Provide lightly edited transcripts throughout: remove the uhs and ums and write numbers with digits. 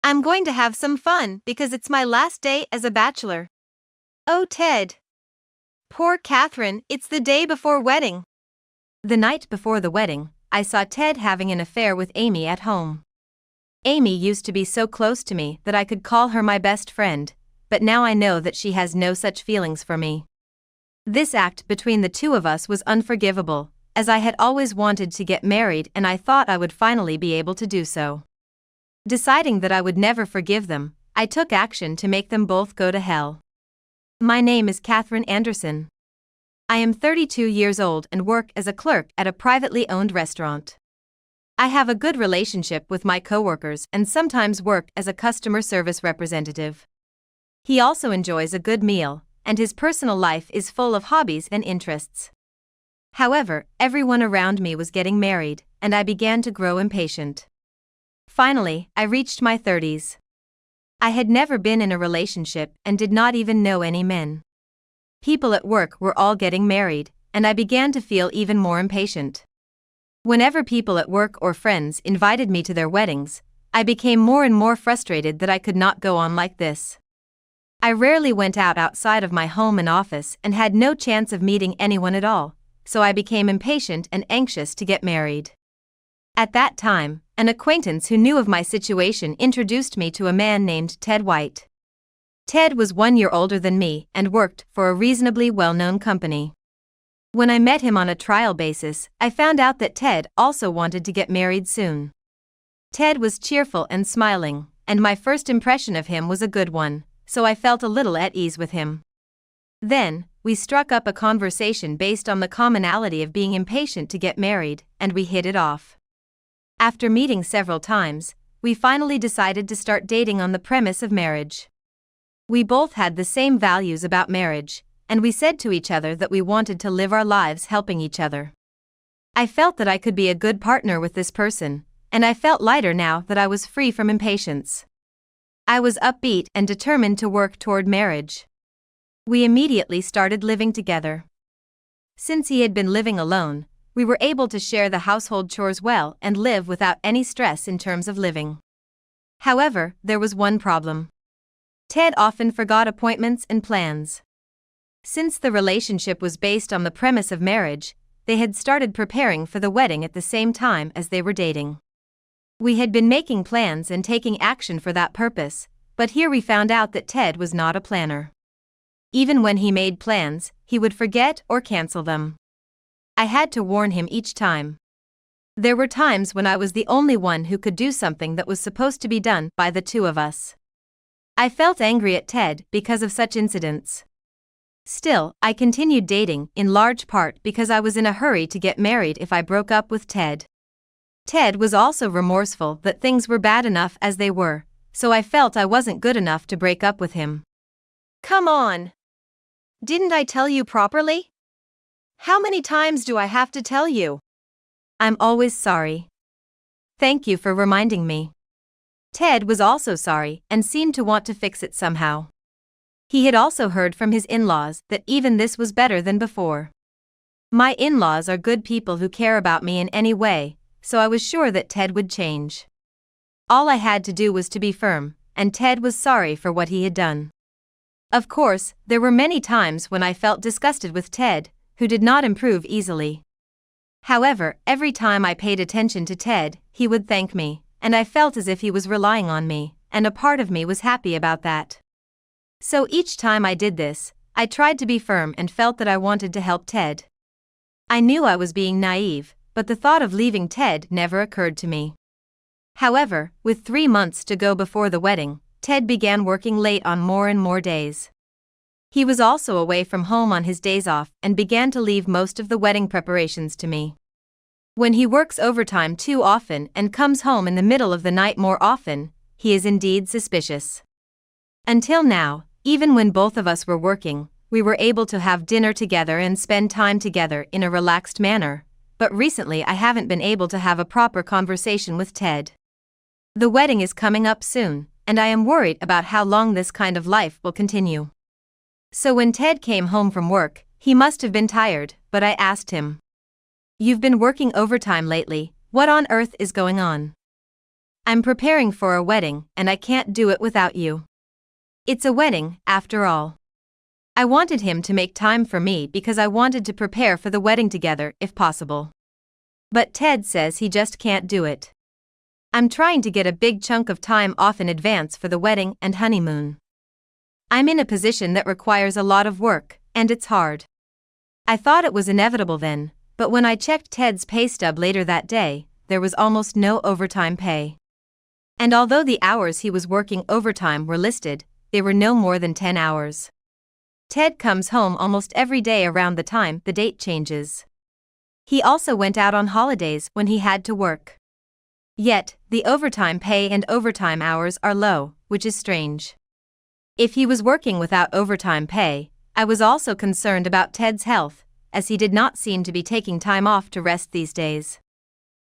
I'm going to have some fun because it's my last day as a bachelor. Oh, Ted. Poor Catherine, it's the day before wedding. The night before the wedding, I saw Ted having an affair with Amy at home. Amy used to be so close to me that I could call her my best friend, but now I know that she has no such feelings for me. This act between the two of us was unforgivable, as I had always wanted to get married and I thought I would finally be able to do so. Deciding that I would never forgive them, I took action to make them both go to hell. My name is Catherine Anderson. I am 32 years old and work as a clerk at a privately owned restaurant. I have a good relationship with my coworkers and sometimes work as a customer service representative. He also enjoys a good meal, and his personal life is full of hobbies and interests. However, everyone around me was getting married, and I began to grow impatient. Finally, I reached my 30s. I had never been in a relationship and did not even know any men. People at work were all getting married, and I began to feel even more impatient. Whenever people at work or friends invited me to their weddings, I became more and more frustrated that I could not go on like this. I rarely went outside of my home and office and had no chance of meeting anyone at all, so I became impatient and anxious to get married. At that time, an acquaintance who knew of my situation introduced me to a man named Ted White. Ted was 1 year older than me and worked for a reasonably well-known company. When I met him on a trial basis, I found out that Ted also wanted to get married soon. Ted was cheerful and smiling, and my first impression of him was a good one, so I felt a little at ease with him. Then, we struck up a conversation based on the commonality of being impatient to get married, and we hit it off. After meeting several times, we finally decided to start dating on the premise of marriage. We both had the same values about marriage, and we said to each other that we wanted to live our lives helping each other. I felt that I could be a good partner with this person, and I felt lighter now that I was free from impatience. I was upbeat and determined to work toward marriage. We immediately started living together. Since he had been living alone, we were able to share the household chores well and live without any stress in terms of living. However, there was one problem. Ted often forgot appointments and plans. Since the relationship was based on the premise of marriage, they had started preparing for the wedding at the same time as they were dating. We had been making plans and taking action for that purpose, but here we found out that Ted was not a planner. Even when he made plans, he would forget or cancel them. I had to warn him each time. There were times when I was the only one who could do something that was supposed to be done by the two of us. I felt angry at Ted because of such incidents. Still, I continued dating, in large part because I was in a hurry to get married if I broke up with Ted. Ted was also remorseful that things were bad enough as they were, so I felt I wasn't good enough to break up with him. Come on! Didn't I tell you properly? How many times do I have to tell you? I'm always sorry. Thank you for reminding me. Ted was also sorry and seemed to want to fix it somehow. He had also heard from his in-laws that even this was better than before. My in-laws are good people who care about me in any way, so I was sure that Ted would change. All I had to do was to be firm, and Ted was sorry for what he had done. Of course, there were many times when I felt disgusted with Ted, who did not improve easily. However, every time I paid attention to Ted, he would thank me, and I felt as if he was relying on me, and a part of me was happy about that. So each time I did this, I tried to be firm and felt that I wanted to help Ted. I knew I was being naive, but the thought of leaving Ted never occurred to me. However, with 3 months to go before the wedding, Ted began working late on more and more days. He was also away from home on his days off and began to leave most of the wedding preparations to me. When he works overtime too often and comes home in the middle of the night more often, he is indeed suspicious. Until now, even when both of us were working, we were able to have dinner together and spend time together in a relaxed manner, but recently I haven't been able to have a proper conversation with Ted. The wedding is coming up soon, and I am worried about how long this kind of life will continue. So when Ted came home from work, he must have been tired, but I asked him, "You've been working overtime lately, what on earth is going on?" I'm preparing for a wedding and I can't do it without you. It's a wedding, after all. I wanted him to make time for me because I wanted to prepare for the wedding together if possible. But Ted says he just can't do it. I'm trying to get a big chunk of time off in advance for the wedding and honeymoon. I'm in a position that requires a lot of work, and it's hard. I thought it was inevitable then, but when I checked Ted's pay stub later that day, there was almost no overtime pay. And although the hours he was working overtime were listed, they were no more than 10 hours. Ted comes home almost every day around the time the date changes. He also went out on holidays when he had to work. Yet, the overtime pay and overtime hours are low, which is strange. If he was working without overtime pay, I was also concerned about Ted's health, as he did not seem to be taking time off to rest these days.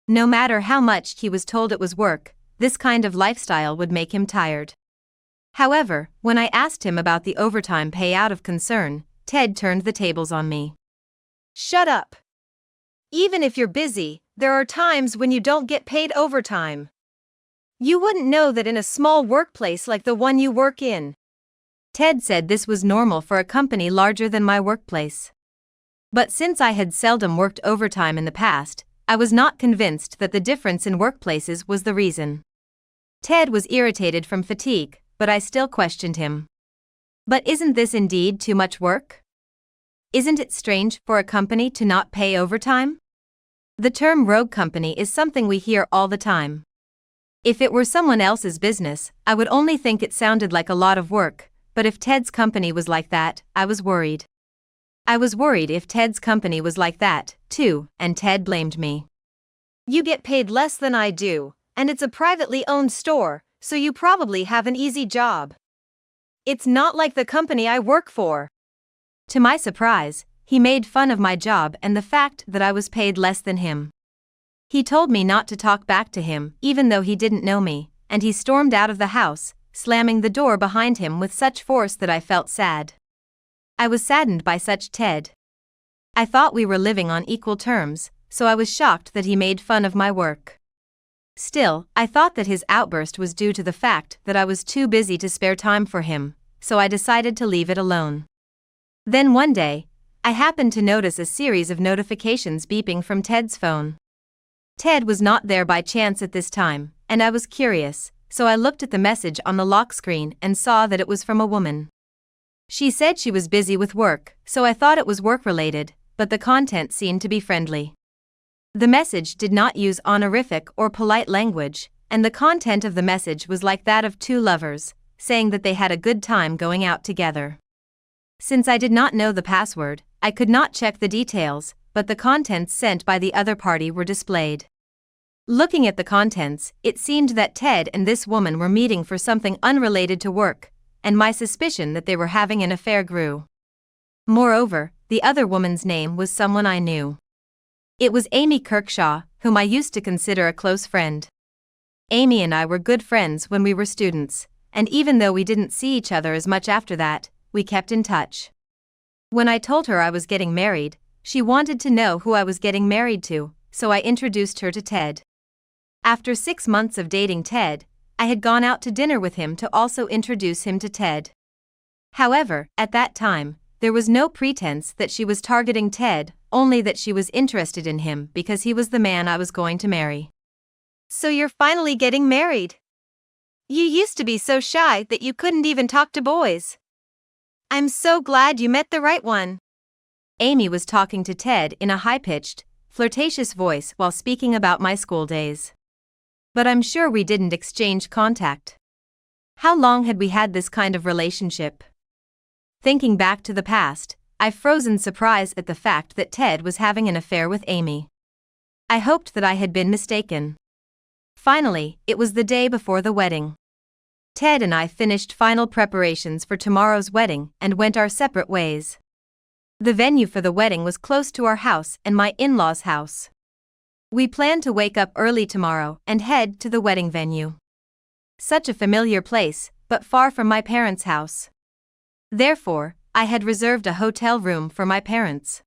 No matter how much he was told it was work, this kind of lifestyle would make him tired. However, when I asked him about the overtime pay out of concern, Ted turned the tables on me. Shut up. Even if you're busy, there are times when you don't get paid overtime. You wouldn't know that in a small workplace like the one you work in. Ted said this was normal for a company larger than my workplace. But since I had seldom worked overtime in the past, I was not convinced that the difference in workplaces was the reason. Ted was irritated from fatigue, but I still questioned him. But isn't this indeed too much work? Isn't it strange for a company to not pay overtime? The term rogue company is something we hear all the time. If it were someone else's business, I would only think it sounded like a lot of work, but if Ted's company was like that, I was worried. I was worried if Ted's company was like that, too, and Ted blamed me. You get paid less than I do, and it's a privately owned store, so you probably have an easy job. It's not like the company I work for. To my surprise, he made fun of my job and the fact that I was paid less than him. He told me not to talk back to him even though he didn't know me, and he stormed out of the house, slamming the door behind him with such force that I felt sad. I was saddened by such Ted. I thought we were living on equal terms, so I was shocked that he made fun of my work. Still, I thought that his outburst was due to the fact that I was too busy to spare time for him, so I decided to leave it alone. Then one day, I happened to notice a series of notifications beeping from Ted's phone. Ted was not there by chance at this time, and I was curious, so I looked at the message on the lock screen and saw that it was from a woman. She said she was busy with work, so I thought it was work-related, but the content seemed to be friendly. The message did not use honorific or polite language, and the content of the message was like that of two lovers, saying that they had a good time going out together. Since I did not know the password, I could not check the details, but the contents sent by the other party were displayed. Looking at the contents, it seemed that Ted and this woman were meeting for something unrelated to work, and my suspicion that they were having an affair grew. Moreover, the other woman's name was someone I knew. It was Amy Kirkshaw, whom I used to consider a close friend. Amy and I were good friends when we were students, and even though we didn't see each other as much after that, we kept in touch. When I told her I was getting married, she wanted to know who I was getting married to, so I introduced her to Ted. After 6 months of dating Ted, I had gone out to dinner with him to also introduce him to Ted. However, at that time, there was no pretense that she was targeting Ted, only that she was interested in him because he was the man I was going to marry. So you're finally getting married. You used to be so shy that you couldn't even talk to boys. I'm so glad you met the right one. Amy was talking to Ted in a high-pitched, flirtatious voice while speaking about my school days. But I'm sure we didn't exchange contact. How long had we had this kind of relationship? Thinking back to the past, I froze in surprise at the fact that Ted was having an affair with Amy. I hoped that I had been mistaken. Finally, it was the day before the wedding. Ted and I finished final preparations for tomorrow's wedding and went our separate ways. The venue for the wedding was close to our house and my in-laws' house. We planned to wake up early tomorrow and head to the wedding venue. Such a familiar place, but far from my parents' house. Therefore, I had reserved a hotel room for my parents.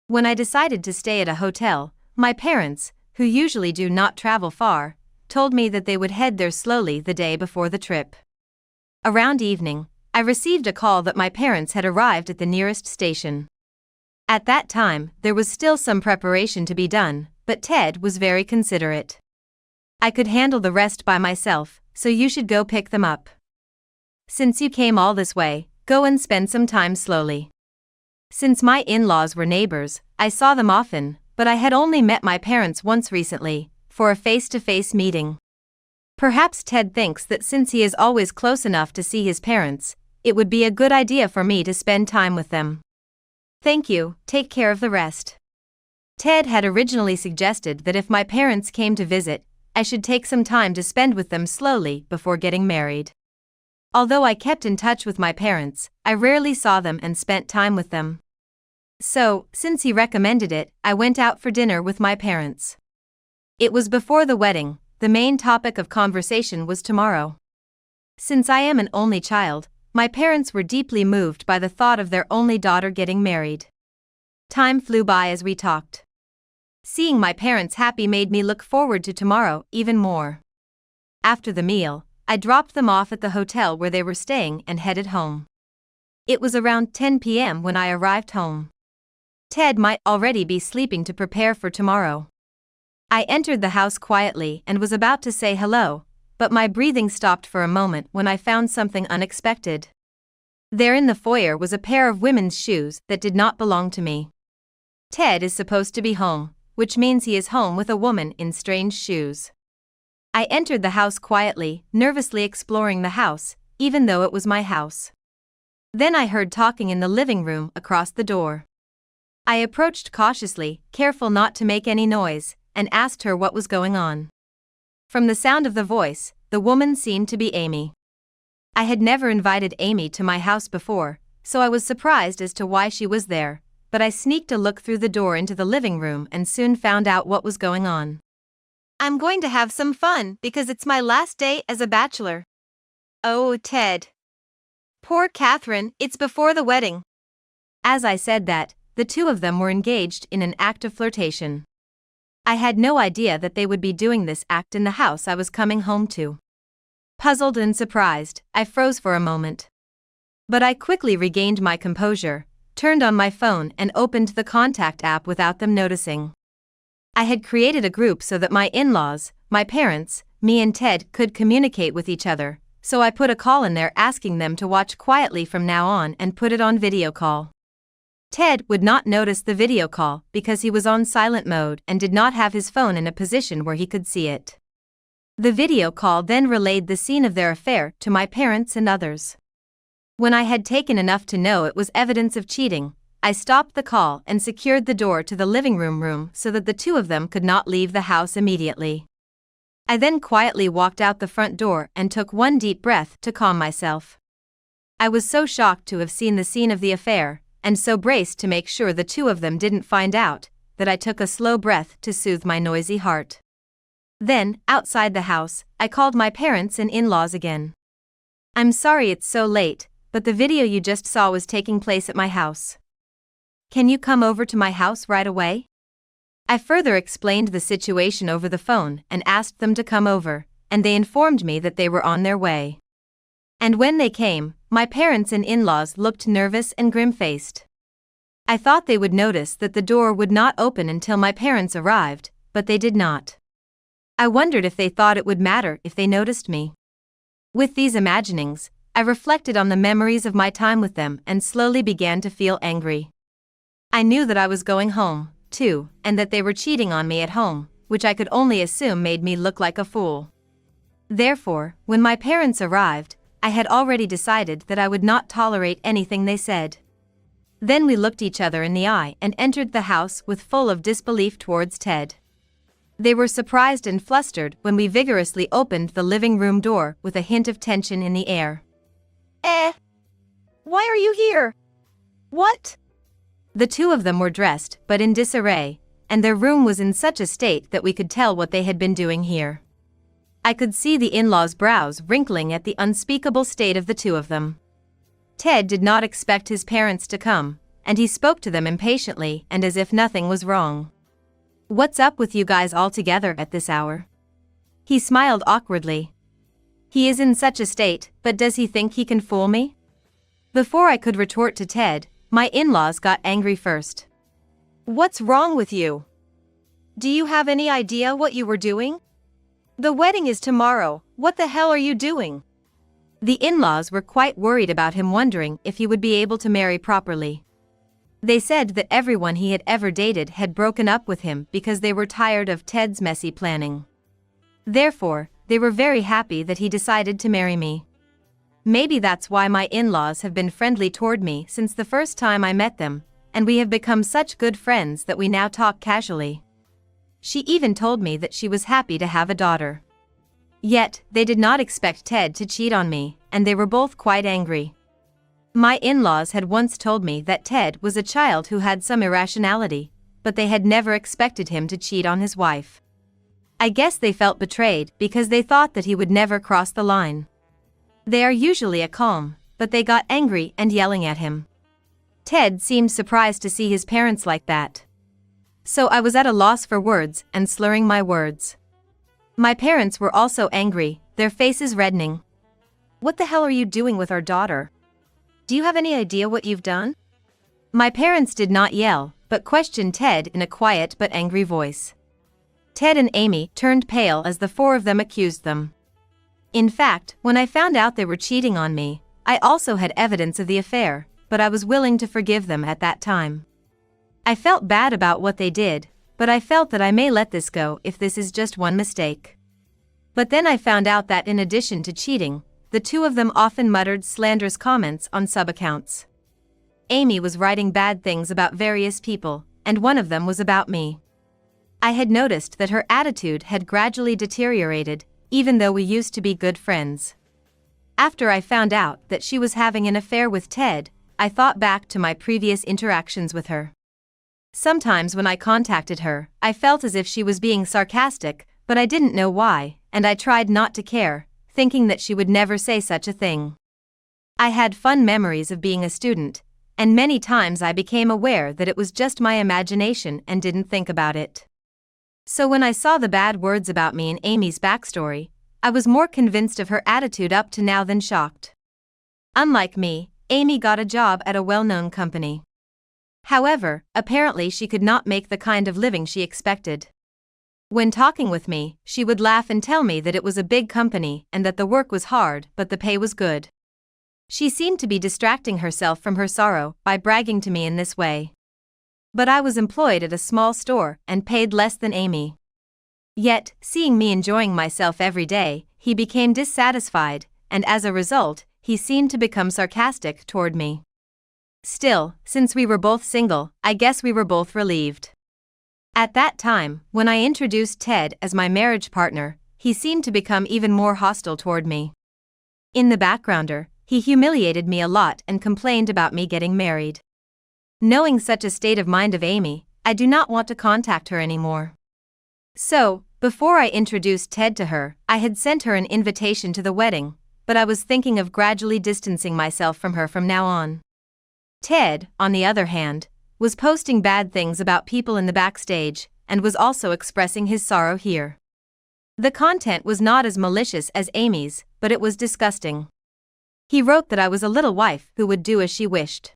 When I decided to stay at a hotel, my parents, who usually do not travel far, told me that they would head there slowly the day before the trip. Around evening, I received a call that my parents had arrived at the nearest station. At that time, there was still some preparation to be done, but Ted was very considerate. I could handle the rest by myself, so you should go pick them up. Since you came all this way, go and spend some time slowly. Since my in-laws were neighbors, I saw them often, but I had only met my parents once recently, for a face-to-face meeting. Perhaps Ted thinks that since he is always close enough to see his parents, it would be a good idea for me to spend time with them. Thank you, take care of the rest. Ted had originally suggested that if my parents came to visit, I should take some time to spend with them slowly before getting married. Although I kept in touch with my parents, I rarely saw them and spent time with them. So, since he recommended it, I went out for dinner with my parents. It was before the wedding. The main topic of conversation was tomorrow. Since I am an only child, my parents were deeply moved by the thought of their only daughter getting married. Time flew by as we talked. Seeing my parents happy made me look forward to tomorrow even more. After the meal, I dropped them off at the hotel where they were staying and headed home. It was around 10 p.m. when I arrived home. Ted might already be sleeping to prepare for tomorrow. I entered the house quietly and was about to say hello, but my breathing stopped for a moment when I found something unexpected. There in the foyer was a pair of women's shoes that did not belong to me. Ted is supposed to be home, which means he is home with a woman in strange shoes. I entered the house quietly, nervously exploring the house, even though it was my house. Then I heard talking in the living room across the door. I approached cautiously, careful not to make any noise, and asked her what was going on. From the sound of the voice, the woman seemed to be Amy. I had never invited Amy to my house before, so I was surprised as to why she was there, but I sneaked a look through the door into the living room and soon found out what was going on. I'm going to have some fun because it's my last day as a bachelor. Oh, Ted. Poor Catherine, it's before the wedding. As I said that, the two of them were engaged in an act of flirtation. I had no idea that they would be doing this act in the house I was coming home to. Puzzled and surprised, I froze for a moment. But I quickly regained my composure, turned on my phone and opened the contact app without them noticing. I had created a group so that my in-laws, my parents, me and Ted could communicate with each other, so I put a call in there asking them to watch quietly from now on and put it on video call. Ted would not notice the video call because he was on silent mode and did not have his phone in a position where he could see it. The video call then relayed the scene of their affair to my parents and others. When I had taken enough to know it was evidence of cheating, I stopped the call and secured the door to the living room so that the two of them could not leave the house immediately. I then quietly walked out the front door and took one deep breath to calm myself. I was so shocked to have seen the scene of the affair, and so braced to make sure the two of them didn't find out, that I took a slow breath to soothe my noisy heart. Then, outside the house, I called my parents and in-laws again. I'm sorry it's so late, but the video you just saw was taking place at my house. Can you come over to my house right away? I further explained the situation over the phone and asked them to come over, and they informed me that they were on their way. And when they came, my parents and in-laws looked nervous and grim-faced. I thought they would notice that the door would not open until my parents arrived, but they did not. I wondered if they thought it would matter if they noticed me. With these imaginings, I reflected on the memories of my time with them and slowly began to feel angry. I knew that I was going home, too, and that they were cheating on me at home, which I could only assume made me look like a fool. Therefore, when my parents arrived, I had already decided that I would not tolerate anything they said. Then we looked each other in the eye and entered the house with full of disbelief towards Ted. They were surprised and flustered when we vigorously opened the living room door with a hint of tension in the air. Why are you here? What? The two of them were dressed but in disarray, and their room was in such a state that we could tell what they had been doing here. I could see the in-laws' brows wrinkling at the unspeakable state of the two of them. Ted did not expect his parents to come, and he spoke to them impatiently and as if nothing was wrong. What's up with you guys all together at this hour? He smiled awkwardly. He is in such a state, but does he think he can fool me? Before I could retort to Ted, my in-laws got angry first. What's wrong with you? Do you have any idea what you were doing? The wedding is tomorrow, what the hell are you doing? The in-laws were quite worried about him, wondering if he would be able to marry properly. They said that everyone he had ever dated had broken up with him because they were tired of Ted's messy planning. Therefore, they were very happy that he decided to marry me. Maybe that's why my in-laws have been friendly toward me since the first time I met them, and we have become such good friends that we now talk casually. She even told me that she was happy to have a daughter. Yet, they did not expect Ted to cheat on me, and they were both quite angry. My in-laws had once told me that Ted was a child who had some irrationality, but they had never expected him to cheat on his wife. I guess they felt betrayed because they thought that he would never cross the line. They are usually a calm, but they got angry and yelling at him. Ted seemed surprised to see his parents like that. So I was at a loss for words and slurring my words. My parents were also angry, their faces reddening. What the hell are you doing with our daughter? Do you have any idea what you've done? My parents did not yell, but questioned Ted in a quiet but angry voice. Ted and Amy turned pale as the four of them accused them. In fact, when I found out they were cheating on me, I also had evidence of the affair, but I was willing to forgive them at that time. I felt bad about what they did, but I felt that I may let this go if this is just one mistake. But then I found out that in addition to cheating, the two of them often muttered slanderous comments on sub-accounts. Amy was writing bad things about various people, and one of them was about me. I had noticed that her attitude had gradually deteriorated, even though we used to be good friends. After I found out that she was having an affair with Ted, I thought back to my previous interactions with her. Sometimes when I contacted her, I felt as if she was being sarcastic, but I didn't know why, and I tried not to care, thinking that she would never say such a thing. I had fun memories of being a student, and many times I became aware that it was just my imagination and didn't think about it. So when I saw the bad words about me in Amy's backstory, I was more convinced of her attitude up to now than shocked. Unlike me, Amy got a job at a well-known company. However, apparently she could not make the kind of living she expected. When talking with me, she would laugh and tell me that it was a big company and that the work was hard but the pay was good. She seemed to be distracting herself from her sorrow by bragging to me in this way. But I was employed at a small store and paid less than Amy. Yet, seeing me enjoying myself every day, he became dissatisfied, and as a result, he seemed to become sarcastic toward me. Still, since we were both single, I guess we were both relieved. At that time, when I introduced Ted as my marriage partner, he seemed to become even more hostile toward me. In the backgrounder, he humiliated me a lot and complained about me getting married. Knowing such a state of mind of Amy, I do not want to contact her anymore. So, before I introduced Ted to her, I had sent her an invitation to the wedding, but I was thinking of gradually distancing myself from her from now on. Ted, on the other hand, was posting bad things about people in the backstage, and was also expressing his sorrow here. The content was not as malicious as Amy's, but it was disgusting. He wrote that I was a little wife who would do as she wished.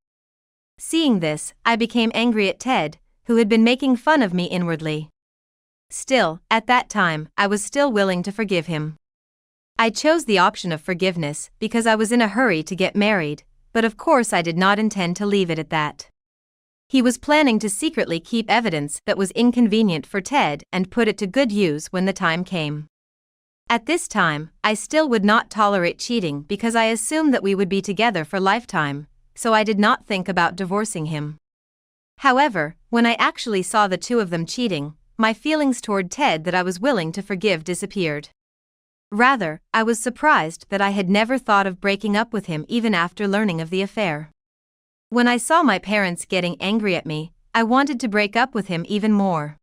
Seeing this, I became angry at Ted, who had been making fun of me inwardly. Still, at that time, I was still willing to forgive him. I chose the option of forgiveness because I was in a hurry to get married, but of course I did not intend to leave it at that. He was planning to secretly keep evidence that was inconvenient for Ted and put it to good use when the time came. At this time, I still would not tolerate cheating because I assumed that we would be together for lifetime, so I did not think about divorcing him. However, when I actually saw the two of them cheating, my feelings toward Ted that I was willing to forgive disappeared. Rather, I was surprised that I had never thought of breaking up with him even after learning of the affair. When I saw my parents getting angry at me, I wanted to break up with him even more.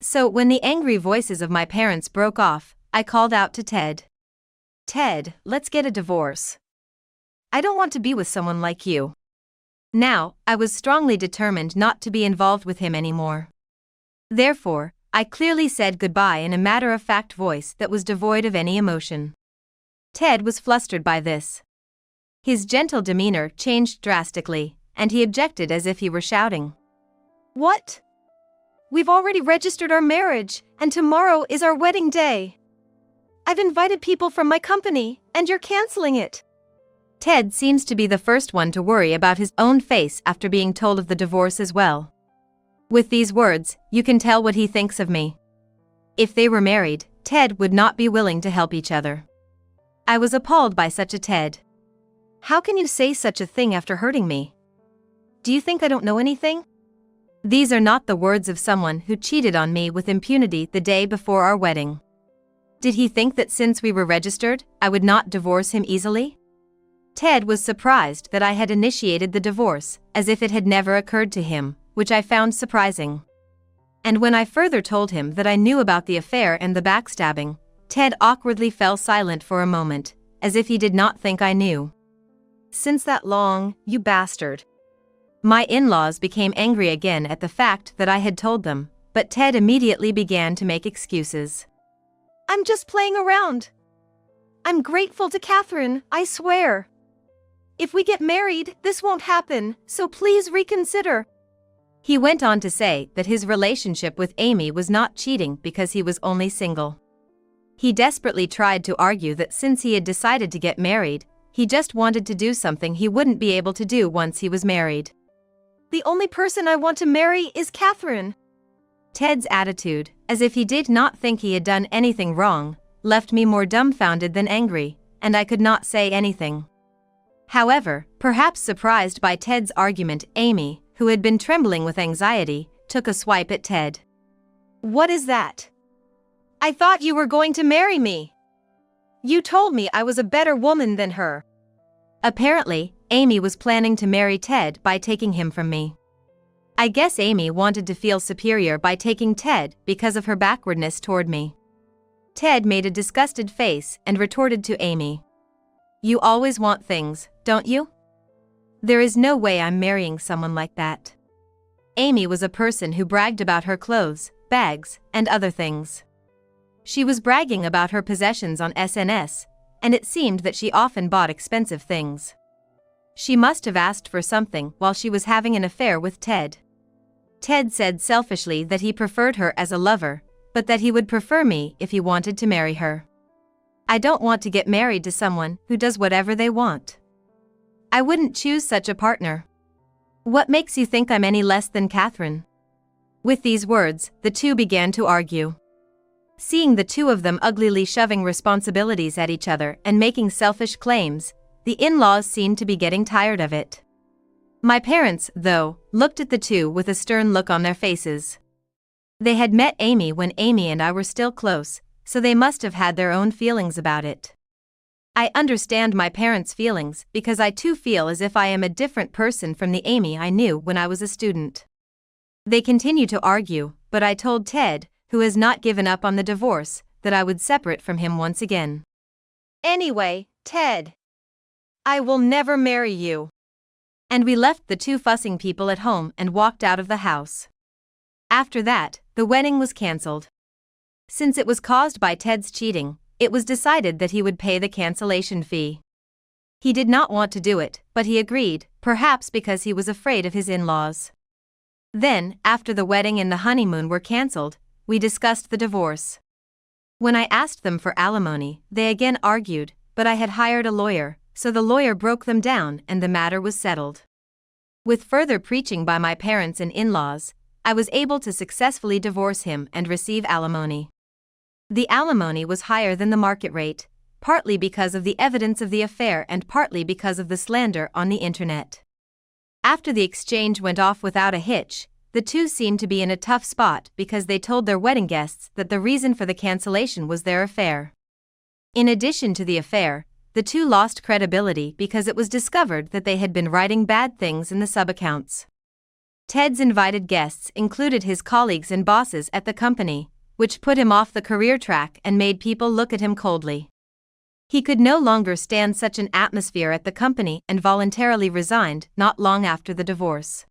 So when the angry voices of my parents broke off, I called out to Ted. "Ted, let's get a divorce. I don't want to be with someone like you." Now, I was strongly determined not to be involved with him anymore. Therefore, I clearly said goodbye in a matter-of-fact voice that was devoid of any emotion. Ted was flustered by this. His gentle demeanor changed drastically, and he objected as if he were shouting. What? We've already registered our marriage, and tomorrow is our wedding day. I've invited people from my company, and you're canceling it. Ted seems to be the first one to worry about his own face after being told of the divorce as well. With these words, you can tell what he thinks of me. If they were married, Ted would not be willing to help each other. I was appalled by such a Ted. How can you say such a thing after hurting me? Do you think I don't know anything? These are not the words of someone who cheated on me with impunity the day before our wedding. Did he think that since we were registered, I would not divorce him easily? Ted was surprised that I had initiated the divorce, as if it had never occurred to him, which I found surprising. And when I further told him that I knew about the affair and the backstabbing, Ted awkwardly fell silent for a moment, as if he did not think I knew. Since that long, you bastard. My in-laws became angry again at the fact that I had told them, but Ted immediately began to make excuses. I'm just playing around. I'm grateful to Catherine, I swear. If we get married, this won't happen, so please reconsider. He went on to say that his relationship with Amy was not cheating because he was only single. He desperately tried to argue that since he had decided to get married, he just wanted to do something he wouldn't be able to do once he was married. The only person I want to marry is Catherine. Ted's attitude, as if he did not think he had done anything wrong, left me more dumbfounded than angry, and I could not say anything. However, perhaps surprised by Ted's argument, Amy, who had been trembling with anxiety, took a swipe at Ted. What is that? I thought you were going to marry me. You told me I was a better woman than her. Apparently, Amy was planning to marry Ted by taking him from me. I guess Amy wanted to feel superior by taking Ted because of her backwardness toward me. Ted made a disgusted face and retorted to Amy. You always want things, don't you? There is no way I'm marrying someone like that. Amy was a person who bragged about her clothes, bags, and other things. She was bragging about her possessions on SNS, and it seemed that she often bought expensive things. She must have asked for something while she was having an affair with Ted. Ted said selfishly that he preferred her as a lover, but that he would prefer me if he wanted to marry her. I don't want to get married to someone who does whatever they want. I wouldn't choose such a partner. What makes you think I'm any less than Catherine? With these words, the two began to argue. Seeing the two of them uglily shoving responsibilities at each other and making selfish claims, the in-laws seemed to be getting tired of it. My parents, though, looked at the two with a stern look on their faces. They had met Amy when Amy and I were still close, so they must have had their own feelings about it. I understand my parents' feelings because I too feel as if I am a different person from the Amy I knew when I was a student. They continue to argue, but I told Ted, who has not given up on the divorce, that I would separate from him once again. Anyway, Ted, I will never marry you. And we left the two fussing people at home and walked out of the house. After that, the wedding was cancelled. Since it was caused by Ted's cheating, it was decided that he would pay the cancellation fee. He did not want to do it, but he agreed, perhaps because he was afraid of his in-laws. Then, after the wedding and the honeymoon were cancelled, we discussed the divorce. When I asked them for alimony, they again argued, but I had hired a lawyer, so the lawyer broke them down and the matter was settled. With further preaching by my parents and in-laws, I was able to successfully divorce him and receive alimony. The alimony was higher than the market rate, partly because of the evidence of the affair and partly because of the slander on the internet. After the exchange went off without a hitch, the two seemed to be in a tough spot because they told their wedding guests that the reason for the cancellation was their affair. In addition to the affair, the two lost credibility because it was discovered that they had been writing bad things in the sub-accounts. Ted's invited guests included his colleagues and bosses at the company, which put him off the career track and made people look at him coldly. He could no longer stand such an atmosphere at the company and voluntarily resigned not long after the divorce.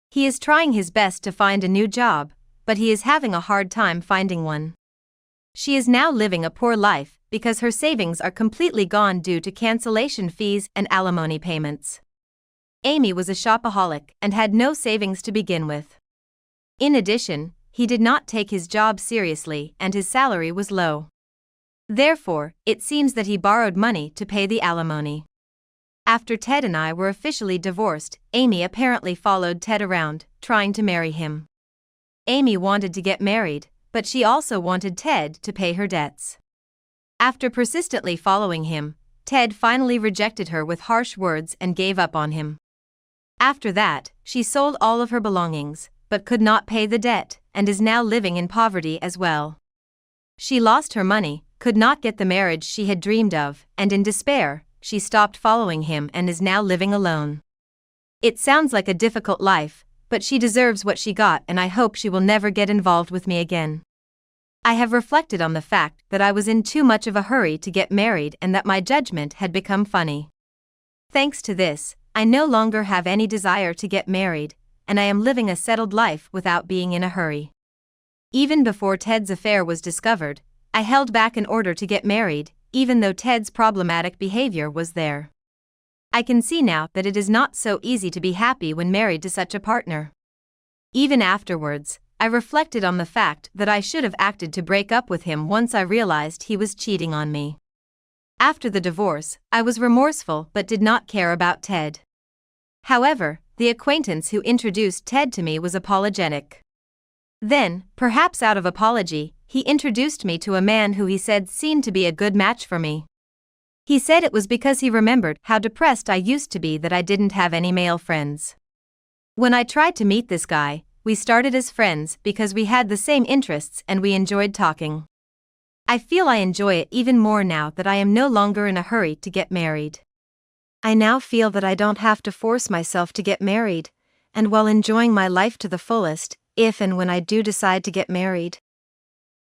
He is trying his best to find a new job, but he is having a hard time finding one. She is now living a poor life because her savings are completely gone due to cancellation fees and alimony payments. Amy was a shopaholic and had no savings to begin with. In addition, he did not take his job seriously and his salary was low. Therefore, it seems that he borrowed money to pay the alimony. After Ted and I were officially divorced, Amy apparently followed Ted around, trying to marry him. Amy wanted to get married, but she also wanted Ted to pay her debts. After persistently following him, Ted finally rejected her with harsh words and gave up on him. After that, she sold all of her belongings, but could not pay the debt, and is now living in poverty as well. She lost her money, could not get the marriage she had dreamed of, and in despair, she stopped following him and is now living alone. It sounds like a difficult life, but she deserves what she got and I hope she will never get involved with me again. I have reflected on the fact that I was in too much of a hurry to get married and that my judgment had become funny. Thanks to this, I no longer have any desire to get married, and I am living a settled life without being in a hurry. Even before Ted's affair was discovered, I held back in order to get married, even though Ted's problematic behavior was there. I can see now that it is not so easy to be happy when married to such a partner. Even afterwards, I reflected on the fact that I should have acted to break up with him once I realized he was cheating on me. After the divorce, I was remorseful but did not care about Ted. However, the acquaintance who introduced Ted to me was apologetic. Then, perhaps out of apology, he introduced me to a man who he said seemed to be a good match for me. He said it was because he remembered how depressed I used to be that I didn't have any male friends. When I tried to meet this guy, we started as friends because we had the same interests and we enjoyed talking. I feel I enjoy it even more now that I am no longer in a hurry to get married. I now feel that I don't have to force myself to get married, and while enjoying my life to the fullest, if and when I do decide to get married.